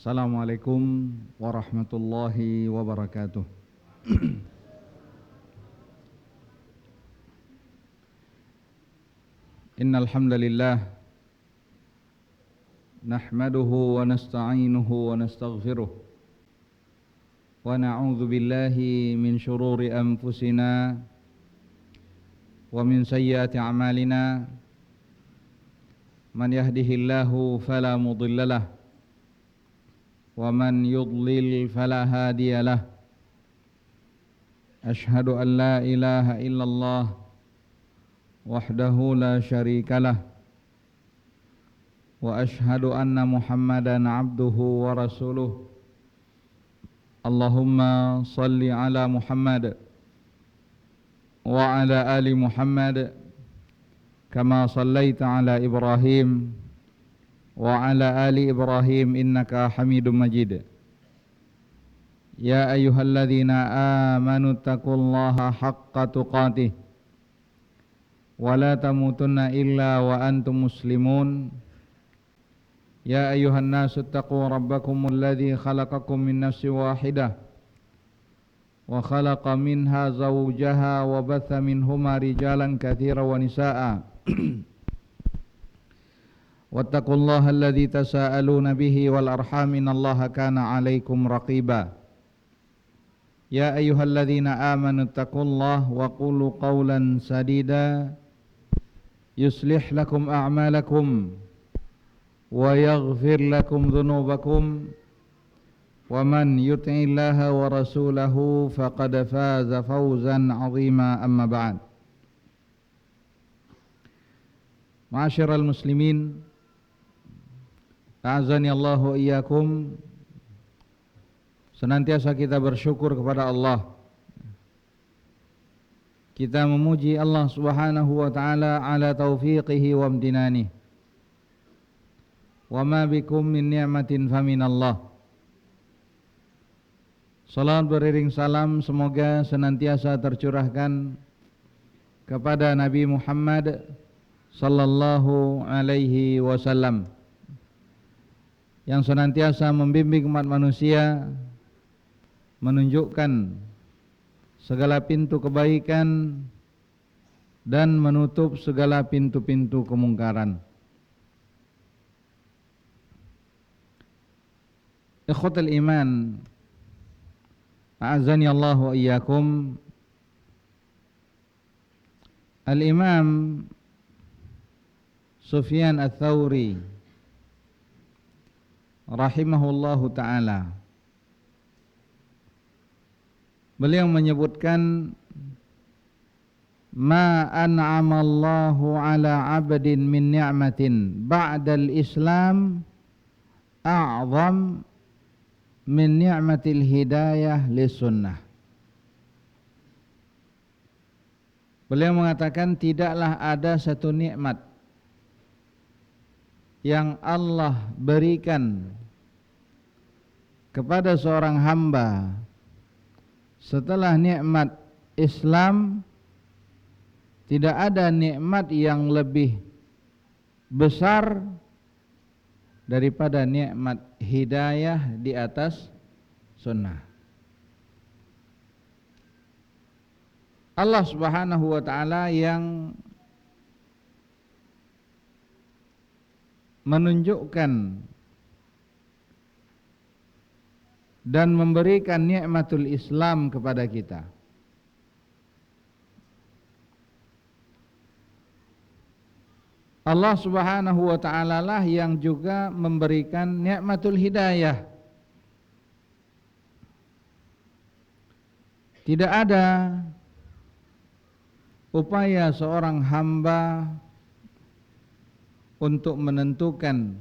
Assalamualaikum warahmatullahi wabarakatuh. Innal hamdalillah nahmaduhu wa nasta'inuhu wa nastaghfiruh wa na'udzu billahi min shururi anfusina wa min sayyiati a'malina. Man yahdihillahu fala mudhillalah wa man yudlil fala hadiyalah. Ashhadu an la ilaha illallah wahdahu la syarikalah wa ashhadu anna Muhammadan abduhu wa rasuluh. Allahumma salli ala Muhammad wa ala ali Muhammad kama sallaita ala Ibrahim wa ala ali Ibrahim innaka Hamidum Majid. Ya ayyuhalladzina amanu taqullaha haqqa tuqatih wa la tamutunna illa wa antum muslimun. Ya ayyuhan nasu taqu rabbakumul ladzi khalaqakum min nafsin wahidah wa khalaqa minha zawjaha wa batha minhuma rijalan katsiran wa nisaa'a. Wattaqullaha alladzi tasaaluna bihi wal arham innallaha kana 'alaikum raqiba. Ya ayyuhalladzina amanu taqullaha wa qulu qawlan sadida yuslih lakum a'malakum wa yaghfir lakum dhunubakum wa man yuti'illaha wa rasulahu faqad faza fawzan 'azima. Amma ba'd. Ma'asyiral muslimin, a'azani Allahu iyyakum. Senantiasa kita bersyukur kepada Allah. Kita memuji Allah Subhanahu wa taala ala taufiqihi wa amtinani. Wa ma bikum min ni'matin faminallah. Salam beriring salam semoga senantiasa tercurahkan kepada Nabi Muhammad sallallahu alaihi wasallam, yang senantiasa membimbing umat manusia, menunjukkan segala pintu kebaikan dan menutup segala pintu-pintu kemungkaran. Ikhwatul iman, a'azani Allah wa iyyakum. Al-Imam Sufyan Ats-Tsauri rahimahullahu ta'ala, beliau menyebutkan, ma an'amallahu ala abdin min ni'matin ba'dal islam a'zam min ni'matil hidayah lis sunnah. Beliau mengatakan, tidaklah ada satu nikmat yang Allah berikan kepada seorang hamba setelah nikmat Islam, tidak ada nikmat yang lebih besar daripada nikmat hidayah di atas sunnah. Allah Subhanahu wa ta'ala yang menunjukkan dan memberikan nikmatul Islam kepada kita. Allah Subhanahu wa ta'ala lah yang juga memberikan nikmatul hidayah. Tidak ada upaya seorang hamba untuk menentukan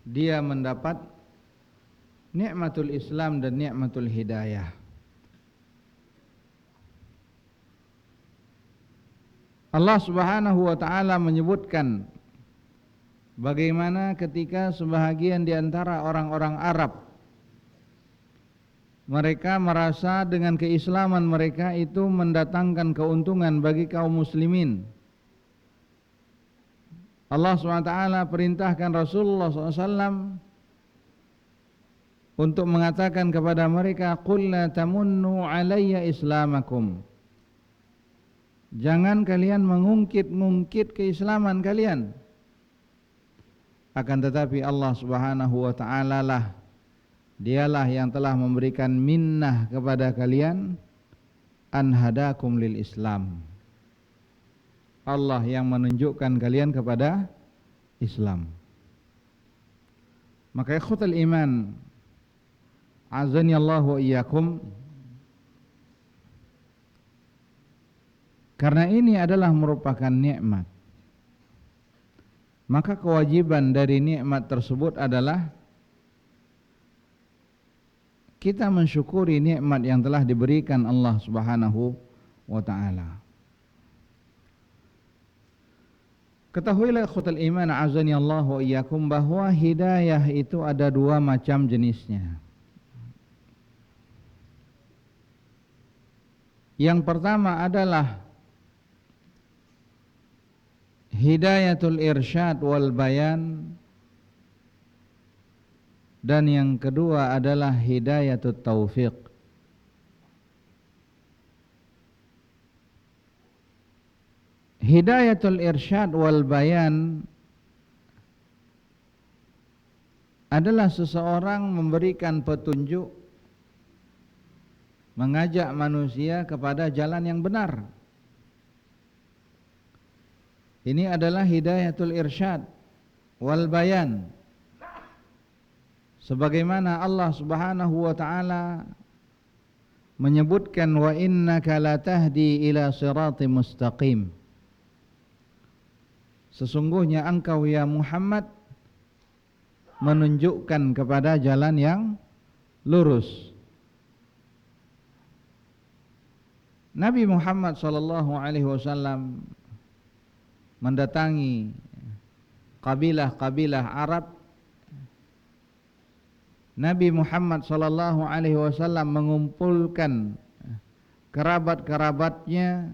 dia mendapat nikmatul Islam dan nikmatul hidayah. Allah Subhanahu wa ta'ala menyebutkan bagaimana ketika sebahagian di antara orang-orang Arab, mereka merasa dengan keislaman mereka itu mendatangkan keuntungan bagi kaum muslimin. Allah SWT perintahkan Rasulullah SAW untuk mengatakan kepada mereka, qul la tamunnu alayya islamakum, jangan kalian mengungkit-ungkit keislaman kalian, akan tetapi Allah Subhanahu wa taala lah, dialah yang telah memberikan minnah kepada kalian, an hadakum lil Islam, Allah yang menunjukkan kalian kepada Islam. Maka ikhwatal iman, azani Allah wa iyyakum, karena ini adalah merupakan nikmat, maka kewajiban dari nikmat tersebut adalah kita mensyukuri nikmat yang telah diberikan Allah Subhanahu wa taala. Ketahuilah ikhwatal iman, azani Allah wa iyyakum, bahwa hidayah itu ada dua macam jenisnya. Yang pertama adalah hidayatul irsyad wal bayan, dan yang kedua adalah hidayatul taufiq. Hidayatul irsyad wal bayan adalah seseorang memberikan petunjuk, mengajak manusia kepada jalan yang benar. Ini adalah hidayatul irsyad wal bayan, sebagaimana Allah Subhanahu wa taala menyebutkan, wa innaka latahdi ila siratim mustaqim, sesungguhnya engkau ya Muhammad menunjukkan kepada jalan yang lurus. Nabi Muhammad sallallahu alaihi wasallam mendatangi kabilah-kabilah Arab. Nabi Muhammad sallallahu alaihi wasallam mengumpulkan kerabat-kerabatnya,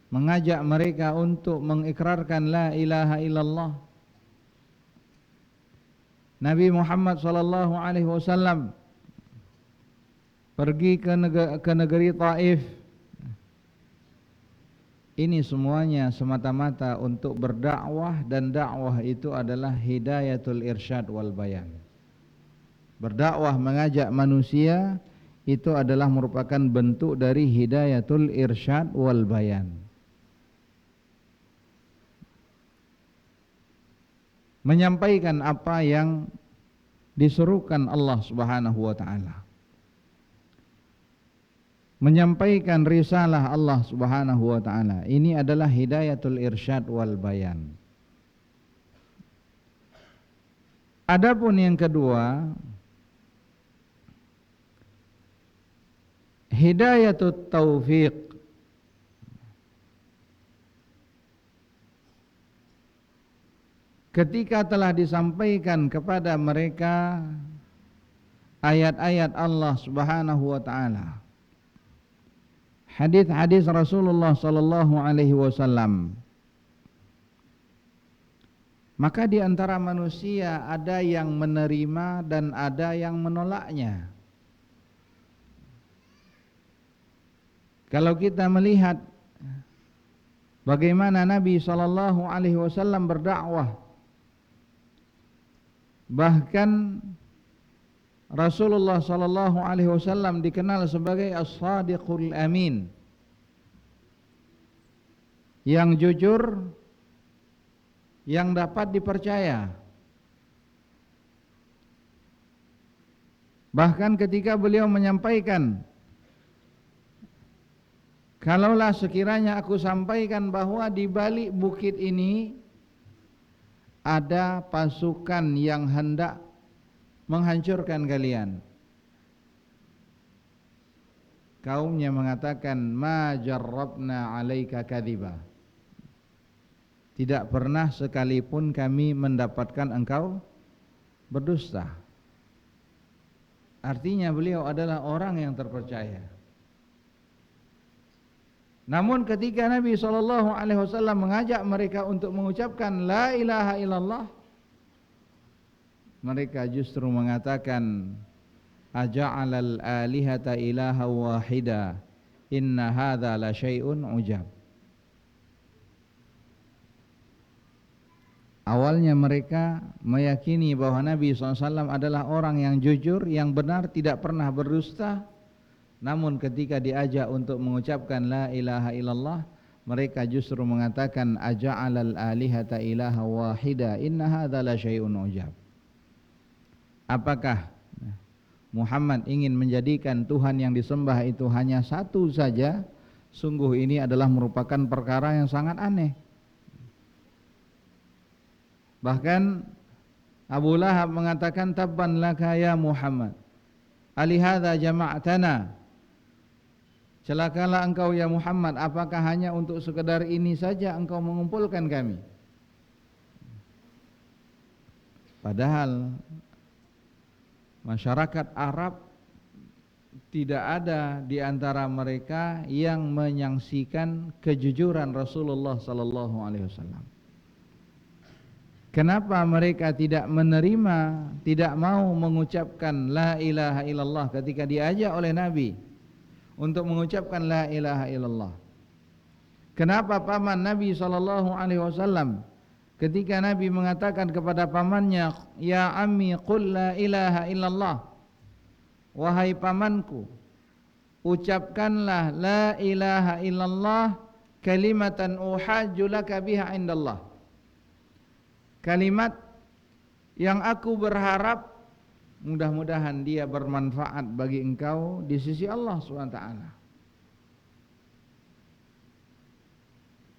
mengajak mereka untuk mengikrarkan la ilaha illallah. Nabi Muhammad sallallahu alaihi wasallam pergi ke negeri Taif. Ini semuanya semata-mata untuk berdakwah, dan dakwah itu adalah hidayatul irsyad wal bayan. Berdakwah, mengajak manusia, itu adalah merupakan bentuk dari hidayatul irsyad wal bayan. Menyampaikan apa yang disuruhkan Allah Subhanahu wa taala, menyampaikan risalah Allah Subhanahu wa taala. Ini adalah hidayatul irsyad wal bayan. Adapun yang kedua, hidayatut taufiq, ketika telah disampaikan kepada mereka ayat-ayat Allah Subhanahu wa taala, hadis-hadis Rasulullah sallallahu alaihi wasallam, maka di antara manusia ada yang menerima dan ada yang menolaknya. Kalau kita melihat bagaimana Nabi sallallahu alaihi wasallam berdakwah, bahkan Rasulullah sallallahu alaihi wasallam dikenal sebagai as-sadiqul amin, yang jujur, yang dapat dipercaya. Bahkan ketika beliau menyampaikan, kalaulah sekiranya aku sampaikan bahwa di balik bukit ini ada pasukan yang hendak menghancurkan kalian, kaumnya mengatakan, ma jarrabna alaika kadhiba, tidak pernah sekalipun kami mendapatkan engkau berdusta. Artinya beliau adalah orang yang terpercaya. Namun ketika Nabi SAW mengajak mereka untuk mengucapkan la ilaha illallah, mereka justru mengatakan aja'alal alihata ilaha wahida inna hadza la syai'un ujab. Awalnya mereka meyakini bahwa Nabi SAW adalah orang yang jujur, yang benar, tidak pernah berdusta. Namun ketika diajak untuk mengucapkan la ilaha illallah, mereka justru mengatakan aja'alal alihata ilaha wahida inna hadza la syai'un ujab. Apakah Muhammad ingin menjadikan Tuhan yang disembah itu hanya satu saja? Sungguh ini adalah merupakan perkara yang sangat aneh. Bahkan Abu Lahab mengatakan tabban laka ya Muhammad alihadza jama'tana. Celakalah engkau ya Muhammad, apakah hanya untuk sekedar ini saja engkau mengumpulkan kami? Padahal masyarakat Arab tidak ada di antara mereka yang menyaksikan kejujuran Rasulullah sallallahu alaihi wasallam. Kenapa mereka tidak menerima, tidak mau mengucapkan la ilaha illallah ketika diajak oleh Nabi untuk mengucapkan la ilaha illallah? Kenapa paman Nabi sallallahu alaihi wasallam ketika Nabi mengatakan kepada pamannya, ya ammi qul la ilaha illallah, wahai pamanku, ucapkanlah la ilaha illallah kalimatan uhajju laka biha indallah, kalimat yang aku berharap mudah-mudahan dia bermanfaat bagi engkau di sisi Allah SWT.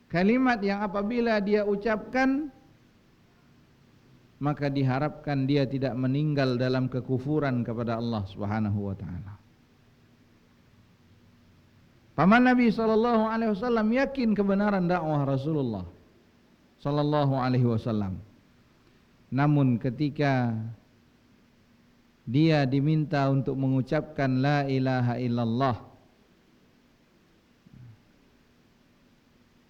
Kalimat yang apabila dia ucapkan maka diharapkan dia tidak meninggal dalam kekufuran kepada Allah Subhanahu wa taala. Paman Nabi sallallahu alaihi wasallam yakin kebenaran dakwah Rasulullah sallallahu alaihi wasallam. Namun ketika dia diminta untuk mengucapkan la ilaha illallah,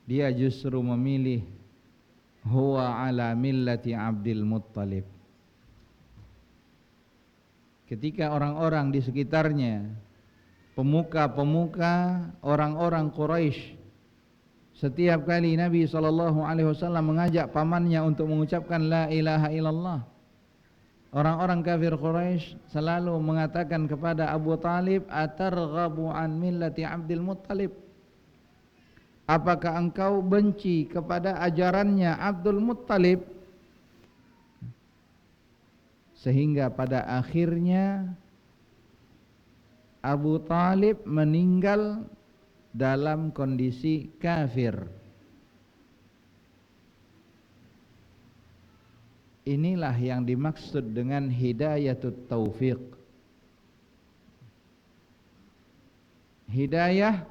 dia justru memilih huwa ala millati Abdul Muttalib. Ketika orang-orang di sekitarnya, pemuka-pemuka orang-orang Quraisy, setiap kali Nabi SAW mengajak pamannya untuk mengucapkan la ilaha illallah, orang-orang kafir Quraisy selalu mengatakan kepada Abu Talib, atarghabu an millati Abdul Muttalib, apakah engkau benci kepada ajarannya Abdul Muttalib? Sehingga pada akhirnya Abu Talib meninggal dalam kondisi kafir. Inilah yang dimaksud dengan hidayatut taufiq. Hidayah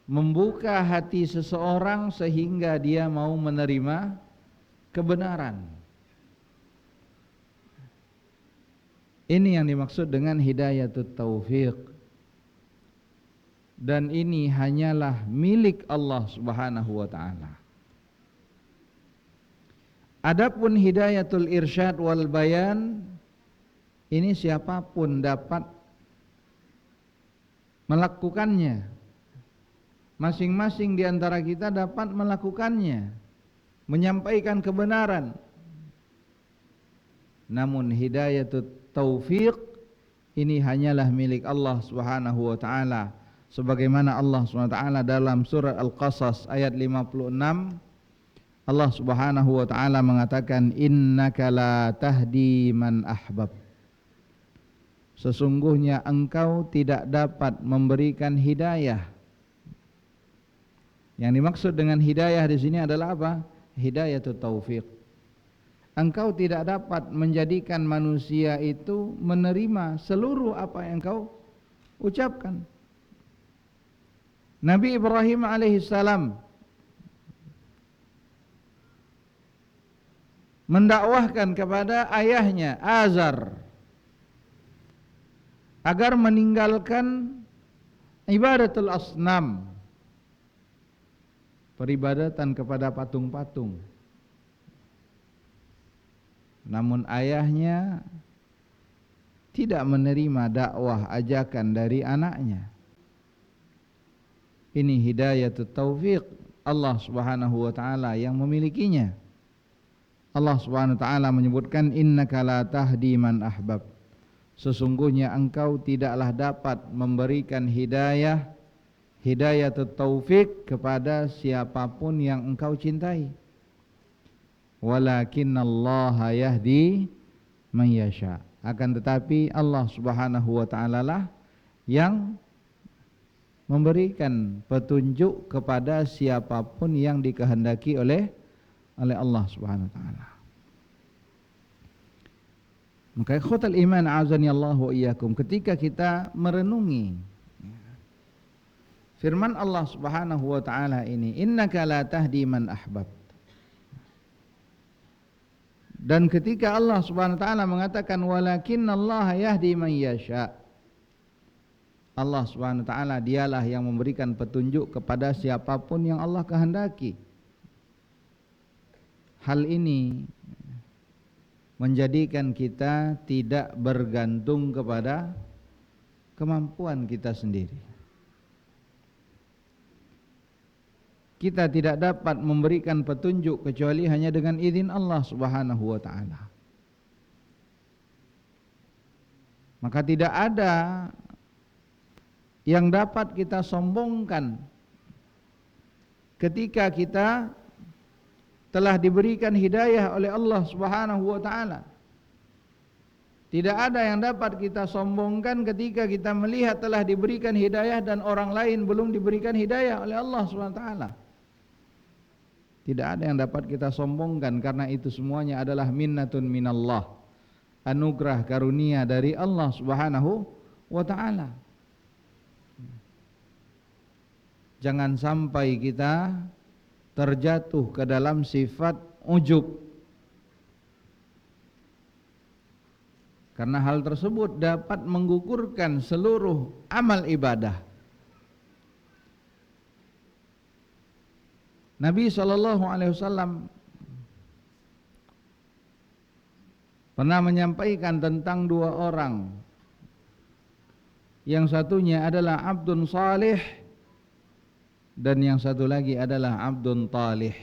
membuka hati seseorang sehingga dia mau menerima kebenaran. Ini yang dimaksud dengan hidayatut taufiq. Dan ini hanyalah milik Allah Subhanahu wa taala. Adapun hidayatul irsyad wal bayan, ini siapapun dapat melakukannya. Masing-masing di antara kita dapat melakukannya, menyampaikan kebenaran. Namun hidayatut taufiq ini hanyalah milik Allah Subhanahu wa taala. Sebagaimana Allah SWT dalam surat Al-Qasas ayat 56, Allah Subhanahu wa taala mengatakan innaka la tahdi man ahbab. Sesungguhnya engkau tidak dapat memberikan hidayah. Yang dimaksud dengan hidayah di sini adalah apa? Hidayatut taufiq. Engkau tidak dapat menjadikan manusia itu menerima seluruh apa yang engkau ucapkan. Nabi Ibrahim alaihissalam mendakwahkan kepada ayahnya Azar agar meninggalkan ibadatul asnam, peribadatan kepada patung-patung. namun ayahnya tidak menerima dakwah ajakan dari anaknya. Ini hidayatut taufiq, Allah Subhanahu wa taala yang memilikinya. Allah Subhanahu wa taala menyebutkan innaka la tahdi man ahbab. Sesungguhnya engkau tidaklah dapat memberikan hidayatut taufik kepada siapapun yang engkau cintai. Walakinallaha yahdi man yasha. Akan tetapi Allah Subhanahu wa taala lah yang memberikan petunjuk kepada siapapun yang dikehendaki oleh Allah Subhanahu wa taala. Maka ikhwatal iman a'azani Allah wa iyyakum, ketika kita merenungi firman Allah Subhanahu wa taala ini, innaka la tahdi man ahbab. Dan ketika Allah Subhanahu wa taala mengatakan walakinallaha yahdi man yasha. Allah Subhanahu wa taala dialah yang memberikan petunjuk kepada siapapun yang Allah kehendaki. Hal ini menjadikan kita tidak bergantung kepada kemampuan kita sendiri. Kita tidak dapat memberikan petunjuk kecuali hanya dengan izin Allah Subhanahu wa taala. Maka tidak ada yang dapat kita sombongkan ketika kita telah diberikan hidayah oleh Allah Subhanahu wa taala. Tidak ada yang dapat kita sombongkan ketika kita melihat telah diberikan hidayah dan orang lain belum diberikan hidayah oleh Allah Subhanahu wa taala. Tidak ada yang dapat kita sombongkan, karena itu semuanya adalah minnatun minallah, anugerah karunia dari Allah Subhanahu wa taala. Jangan sampai kita terjatuh ke dalam sifat ujub, karena hal tersebut dapat menggugurkan seluruh amal ibadah. Nabi SAW pernah menyampaikan tentang dua orang. Yang satunya adalah abdun salih dan yang satu lagi adalah abdun talih.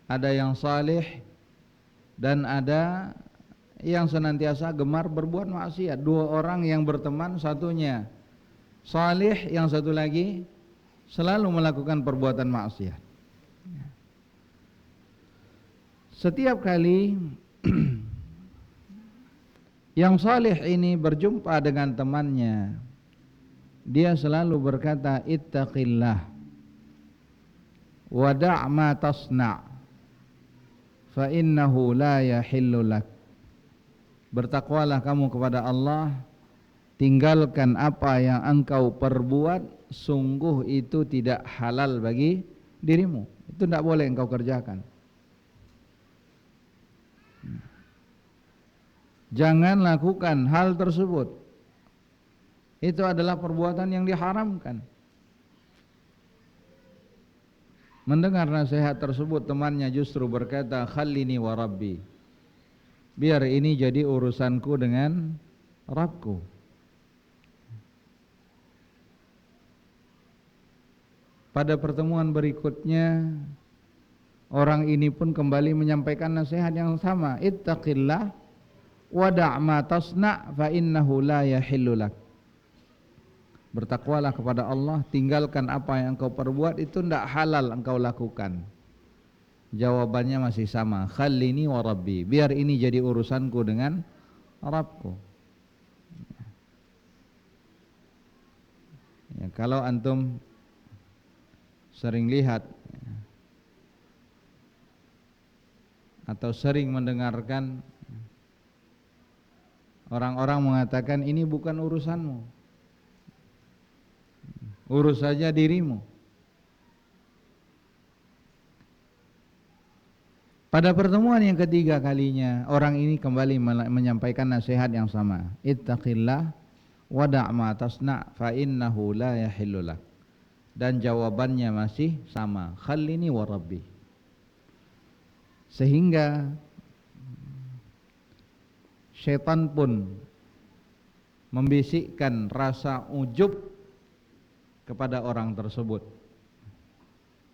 Ada yang salih dan ada yang senantiasa gemar berbuat maksiat. Dua orang yang berteman, satunya salih, yang satu lagi selalu melakukan perbuatan maksiat. Setiap kali yang salih ini berjumpa dengan temannya, dia selalu berkata, ittaqillah wa da' ma tasna' fa innahu la yahillu lak. Bertakwalah kamu kepada Allah, tinggalkan apa yang engkau perbuat, sungguh itu tidak halal bagi dirimu. Itu tidak boleh engkau kerjakan. Jangan lakukan hal tersebut. Itu adalah perbuatan yang diharamkan. Mendengar nasihat tersebut, temannya justru berkata, khallini wa rabbi, biar ini jadi urusanku dengan Rabbku. Pada pertemuan berikutnya, orang ini pun kembali menyampaikan nasihat yang sama, ittaqillah wa da' ma tasna' fa innahu la yahillu lak. Bertakwalah kepada Allah, tinggalkan apa yang engkau perbuat, itu tidak halal engkau lakukan. Jawabannya masih sama, khallini wa rabbi, biar ini jadi urusanku dengan Rabbku. Ya, kalau antum sering lihat atau sering mendengarkan orang-orang mengatakan, ini bukan urusanmu, urus saja dirimu. Pada pertemuan yang ketiga kalinya, orang ini kembali menyampaikan nasihat yang sama, ittaqillah wa da' ma tasna' fa innahu la yahillu lak. Dan jawabannya masih sama, khallini wa rabbi. Sehingga Syaitan pun membisikkan rasa ujub kepada orang tersebut,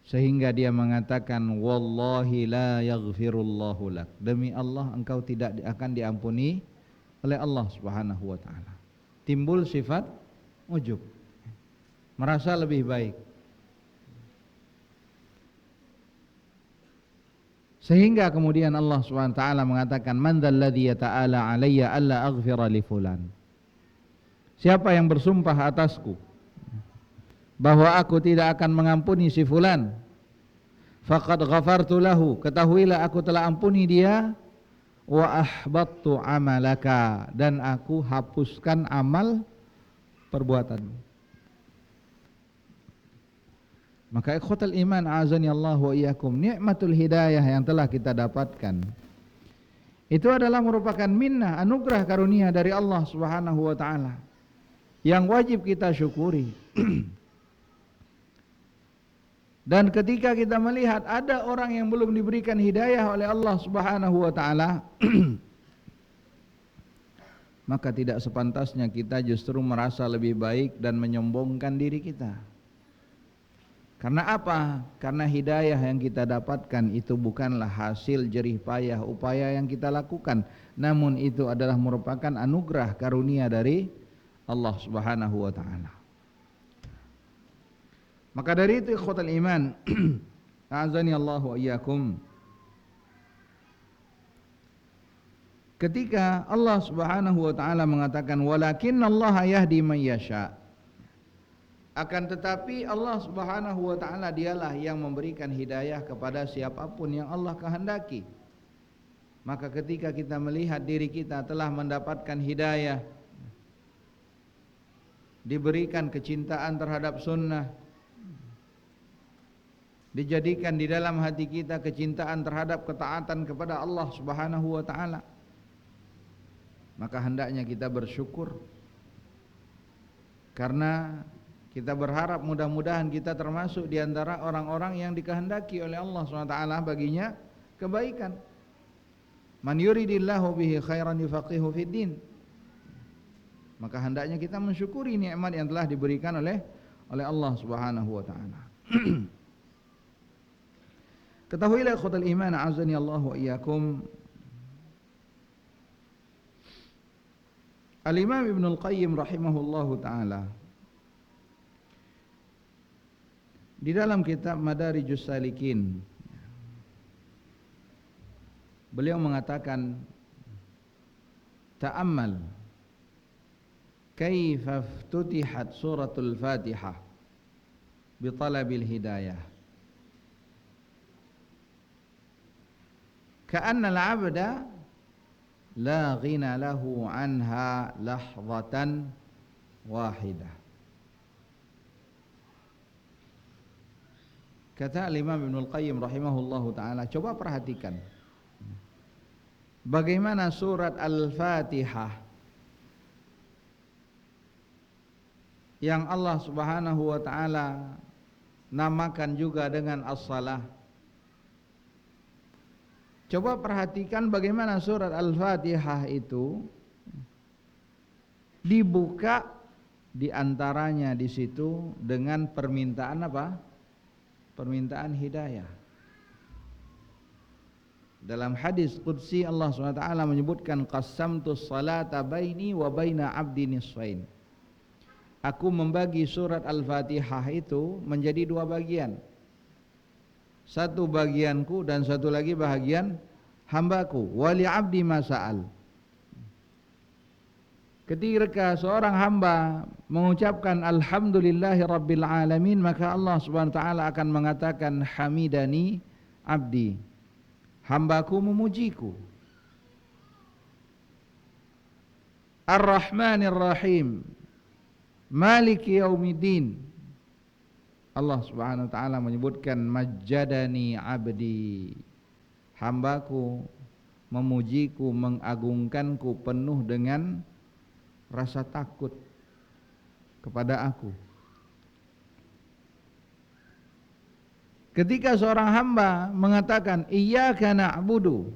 sehingga dia mengatakan, wallahi la yaghfirullahu lak, demi Allah engkau tidak akan diampuni oleh Allah Subhanahu wa taala. Timbul sifat ujub, merasa lebih baik. Sehingga kemudian Allah Subhanahu wa taala mengatakan, man dzalladzi yata'ala alayya alla aghfira li fulan. Siapa yang bersumpah atasku bahwa aku tidak akan mengampuni si fulan, faqad ghafartu lahu, ketahuilah aku telah ampuni dia, wa ahbattu amalaka, dan aku hapuskan amal perbuatanmu. Maka ikhwatal iman azani Allah wa iyyakum, nikmatul hidayah yang telah kita dapatkan itu adalah merupakan minnah, anugerah karunia dari Allah Subhanahu wa taala yang wajib kita syukuri. Dan ketika kita melihat ada orang yang belum diberikan hidayah oleh Allah Subhanahu wa taala, maka tidak sepantasnya kita justru merasa lebih baik dan menyombongkan diri kita. Karena apa? Karena hidayah yang kita dapatkan itu bukanlah hasil jerih payah upaya yang kita lakukan, namun itu adalah merupakan anugerah karunia dari Allah Subhanahu wa taala. Maka dari itu ikhwatal iman a'azani Allah wa iyyakum, ketika Allah Subhanahu wa taala mengatakan walakinnallaha yahdi man yasha, akan tetapi Allah Subhanahu wa taala dialah yang memberikan hidayah kepada siapapun yang Allah kehendaki. Maka ketika kita melihat diri kita telah mendapatkan hidayah, diberikan kecintaan terhadap sunnah, dijadikan di dalam hati kita kecintaan terhadap ketaatan kepada Allah Subhanahu wa taala, maka hendaknya kita bersyukur, karena kita berharap mudah-mudahan kita termasuk di antara orang-orang yang dikehendaki oleh Allah SWT baginya kebaikan. Man yuridillahu bihi khairan yufaqihu fid din. Maka hendaknya kita mensyukuri nikmat yang telah diberikan oleh Allah Subhanahu wa taala. Ketahuilah ikhwatal iman a'azani Allah wa iyyakum, Al-Imam Ibnu Al-Qayyim rahimahullahu taala di dalam kitab Madarijus Salikin, beliau mengatakan, ta'ammal kaifa ftutihat suratul Fatihah bi talabil hidayah, ka'anna al-'abda la ghina lahu anha lahzatan wahidah. Kata Imam Ibnu Al-Qayyim rahimahullahu taala, coba perhatikan bagaimana surat Al-Fatihah yang Allah Subhanahu wa taala namakan juga dengan As-Salah. Coba perhatikan bagaimana surat Al-Fatihah itu dibuka di antaranya di situ dengan permintaan apa? Permintaan hidayah. Dalam hadis qudsi Allah SWT menyebutkan, qasamtu salata baini wa baina abdi nisfain. Aku membagi surat Al-Fatihah itu menjadi dua bagian. Satu bagianku dan satu lagi bagian hambaku. Wali abdi masa'al. Ketika seorang hamba mengucapkan alhamdulillahi rabbil alamin, maka Allah Subhanahu wa taala akan mengatakan hamidani abdi, hambaku memujiku. Ar-Rahmanir Rahim, Maliki Yaumiddin, Allah Subhanahu wa taala menyebutkan majjadani abdi, hambaku memujiku, mengagungkanku penuh dengan rasa takut kepada aku. Ketika seorang hamba mengatakan iyyaka na'budu,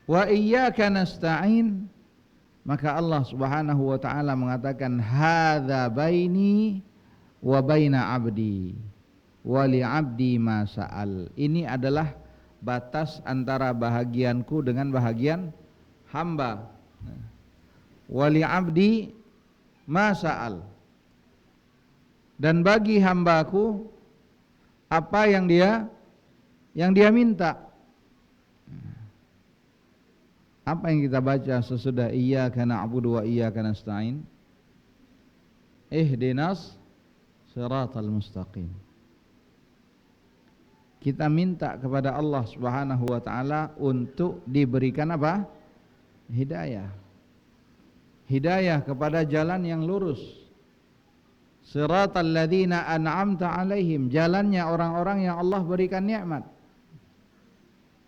wa iyyaka nasta'in, maka Allah Subhanahu wa taala mengatakan hadza baini wa baina abdi wa li abdi ma sa'al. Ini adalah batas antara bahagianku dengan bahagian hamba. Wa li abdi ma sa'al, dan bagi hambaku apa yang dia minta. Apa yang kita baca sesudah iyyaka na'budu wa iyyaka nasta'in? Ihdinas siratal mustaqim. Kita minta kepada Allah Subhanahu wa taala untuk diberikan apa? Hidayah. Hidayah kepada jalan yang lurus. Siratal ladzina an'amta alaihim, jalannya orang-orang yang Allah berikan nikmat,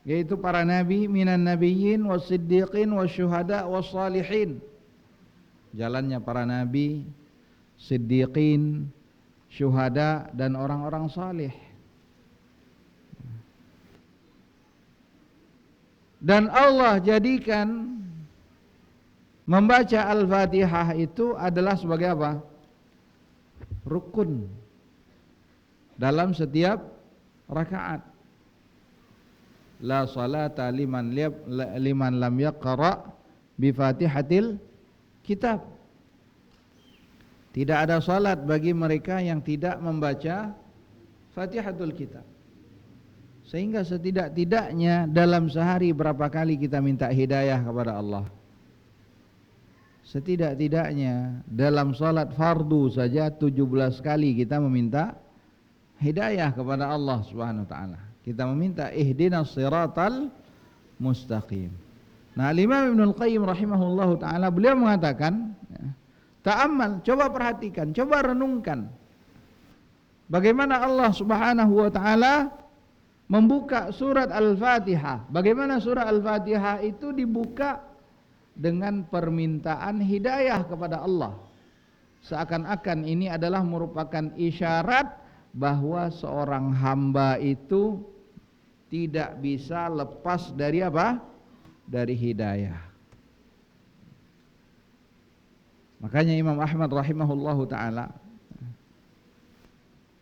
yaitu para nabi, minan nabiyyin was-siddiqin wasyuhada was-salihin. Jalannya para nabi, siddiqin, syuhada, dan orang-orang salih. Dan Allah jadikan membaca Al-Fatihah itu adalah sebagai apa? Rukun dalam setiap rakaat. La salata liman lam yaqra bi Fatihatil kitab. Tidak ada salat bagi mereka yang tidak membaca Fatihatul kitab. Sehingga setidak-tidaknya dalam sehari berapa kali kita minta hidayah kepada Allah? Setidak-tidaknya dalam salat fardu saja 17 kali kita meminta hidayah kepada Allah Subhanahu wa taala. Kita meminta ihdinas siratal mustaqim. Nah, Imam Ibnul Qayyim rahimahullahu taala beliau mengatakan, ta'ammal, coba perhatikan, coba renungkan bagaimana Allah Subhanahu wa taala membuka surat Al-Fatihah. Bagaimana surah Al-Fatihah itu dibuka dengan permintaan hidayah kepada Allah. Seakan-akan ini adalah merupakan isyarat bahwa seorang hamba itu tidak bisa lepas dari apa? Dari hidayah. Makanya Imam Ahmad rahimahullahu ta'ala,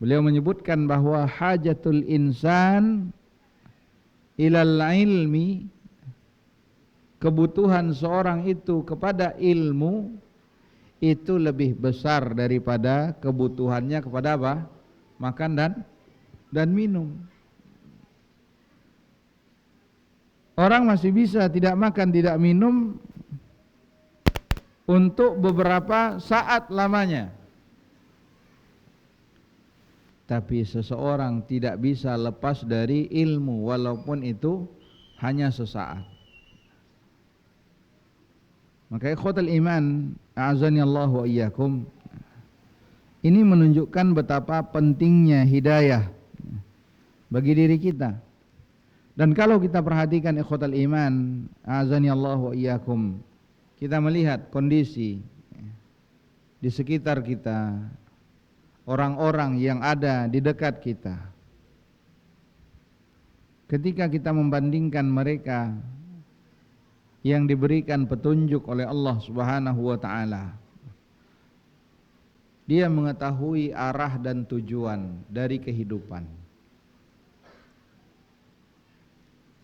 beliau menyebutkan bahwa hajatul insan ilal ilmi, kebutuhan seorang itu kepada ilmu itu lebih besar daripada kebutuhannya kepada apa? Makan dan minum. Orang masih bisa tidak makan, tidak minum untuk beberapa saat lamanya. Tapi seseorang tidak bisa lepas dari ilmu walaupun itu hanya sesaat. Maka ikhwatul iman, a'azani Allah wa iyyakum, ini menunjukkan betapa pentingnya hidayah bagi diri kita. Dan kalau kita perhatikan ikhwatul iman, a'azani Allah wa iyyakum, kita melihat kondisi di sekitar kita, orang-orang yang ada di dekat kita. Ketika kita membandingkan mereka yang diberikan petunjuk oleh Allah Subhanahu wa taala, dia mengetahui arah dan tujuan dari kehidupan,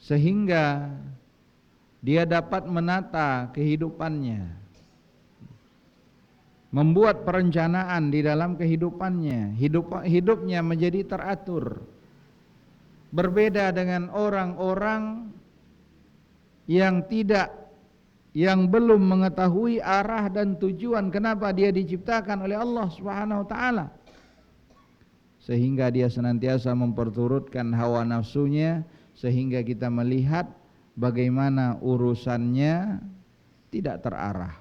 sehingga dia dapat menata kehidupannya, membuat perencanaan di dalam kehidupannya, hidupnya menjadi teratur. Berbeda dengan orang-orang yang belum mengetahui arah dan tujuan kenapa dia diciptakan oleh Allah Subhanahu wa taala, sehingga dia senantiasa memperturutkan hawa nafsunya, sehingga kita melihat bagaimana urusannya tidak terarah.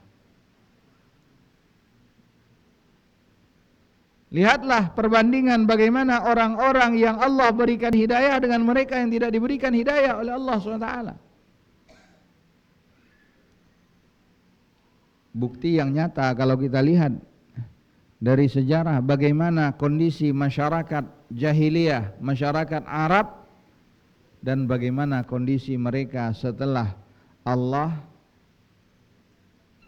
Lihatlah perbandingan bagaimana orang-orang yang Allah berikan hidayah dengan mereka yang tidak diberikan hidayah oleh Allah SWT. Bukti yang nyata kalau kita lihat dari sejarah bagaimana kondisi masyarakat jahiliyah, masyarakat Arab, dan bagaimana kondisi mereka setelah Allah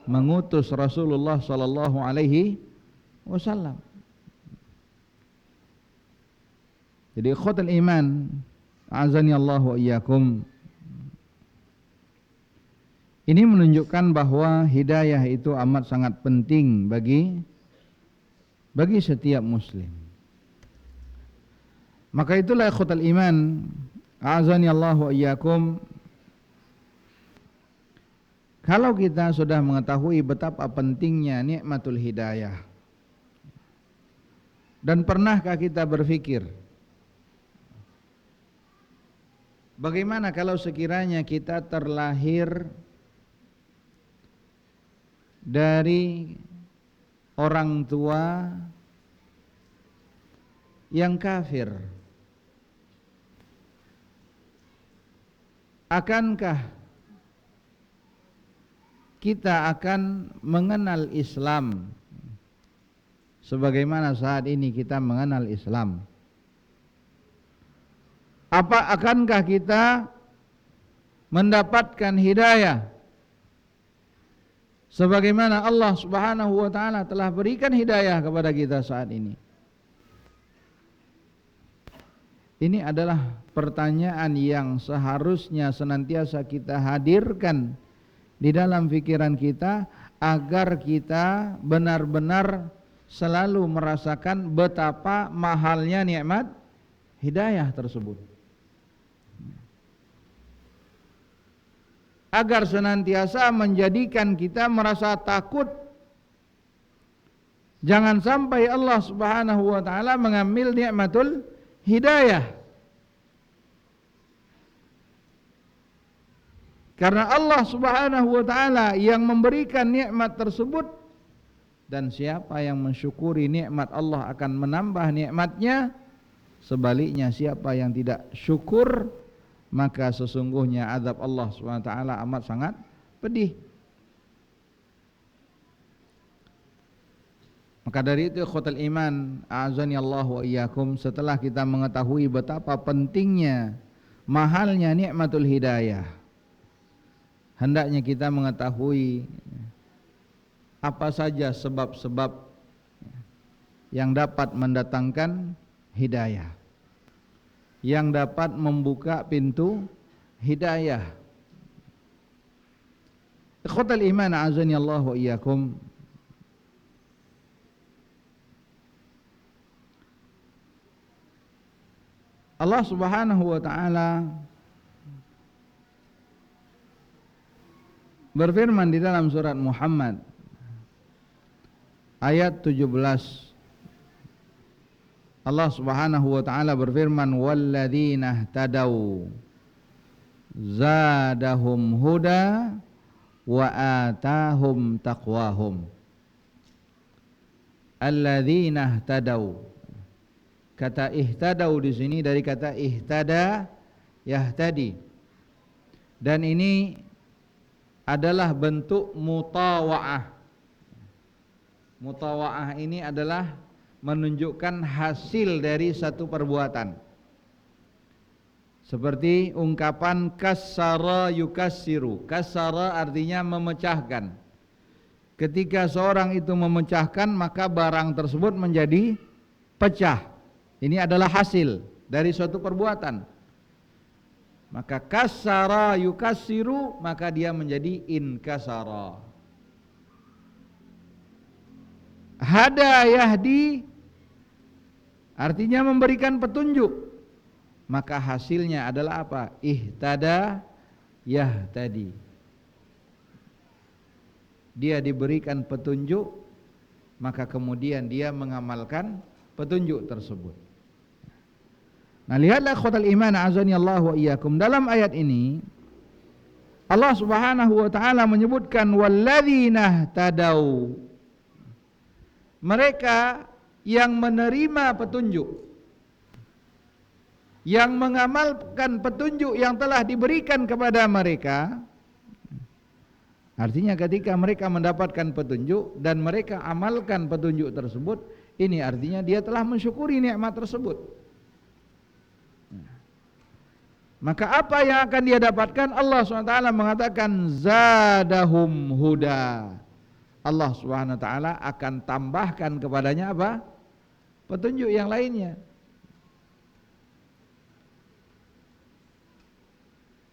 mengutus Rasulullah sallallahu alaihi wasallam. Jadi ikhwatul iman, azani Allah wa iyyakum. Ini menunjukkan bahwa hidayah itu amat sangat penting bagi setiap muslim. Maka itulah ikhwatul iman, azani Allah wa iyyakum. Kalau kita sudah mengetahui betapa pentingnya nikmatul hidayah, dan pernahkah kita berpikir bagaimana kalau sekiranya kita terlahir dari orang tua yang kafir? Akankah kita akan mengenal Islam sebagaimana saat ini kita mengenal Islam? Apa akankah kita mendapatkan hidayah sebagaimana Allah Subhanahu wa taala telah berikan hidayah kepada kita saat ini? Ini adalah pertanyaan yang seharusnya senantiasa kita hadirkan di dalam pikiran kita agar kita benar-benar selalu merasakan betapa mahalnya nikmat hidayah tersebut. Agar senantiasa menjadikan kita merasa takut jangan sampai Allah Subhanahu wa taala mengambil nikmatul hidayah. Karena Allah Subhanahu wa taala yang memberikan nikmat tersebut, dan siapa yang mensyukuri nikmat Allah akan menambah nikmatnya. Sebaliknya siapa yang tidak syukur maka sesungguhnya azab Allah SWT amat sangat pedih. Maka dari itu ikhwatul iman, a'azani Allah wa iyyakum, setelah kita mengetahui betapa pentingnya mahalnya nikmatul hidayah, hendaknya kita mengetahui apa saja sebab-sebab yang dapat mendatangkan hidayah, yang dapat membuka pintu hidayah. Ikhwatul iman, a'azani Allah wa iyyakum. Allah Subhanahu wa taala berfirman di dalam surat Muhammad ayat 17. Allah Subhanahu wa taala berfirman, walladzina ihtadaw zadahum huda wa atahum taqwahum. Alladzina ihtadaw, kata ihtadaw di sini dari kata ihtada yahtadi, dan ini adalah bentuk mutawa'ah. Mutawa'ah ini adalah menunjukkan hasil dari satu perbuatan. Seperti ungkapan kassara yukassiru. Kassara artinya memecahkan. Ketika seorang itu memecahkan, maka barang tersebut menjadi pecah. Ini adalah hasil dari suatu perbuatan. Maka kassara yukassiru, maka dia menjadi inkasara. Hada yahdi artinya memberikan petunjuk, maka hasilnya adalah apa? Ihtada yahtadi. Dia diberikan petunjuk, maka kemudian dia mengamalkan petunjuk tersebut. Nah, lihatlah ikhwatal iman, azani Allah wa iyyakum. Dalam ayat ini Allah Subhanahu wa taala menyebutkan walladzina tadau, mereka yang menerima petunjuk, yang mengamalkan petunjuk yang telah diberikan kepada mereka. Artinya ketika mereka mendapatkan petunjuk dan mereka amalkan petunjuk tersebut, ini artinya dia telah mensyukuri nikmat tersebut. Maka apa yang akan dia dapatkan? Allah SWT mengatakan zadahum huda. Allah SWT akan tambahkan kepadanya apa? Petunjuk yang lainnya.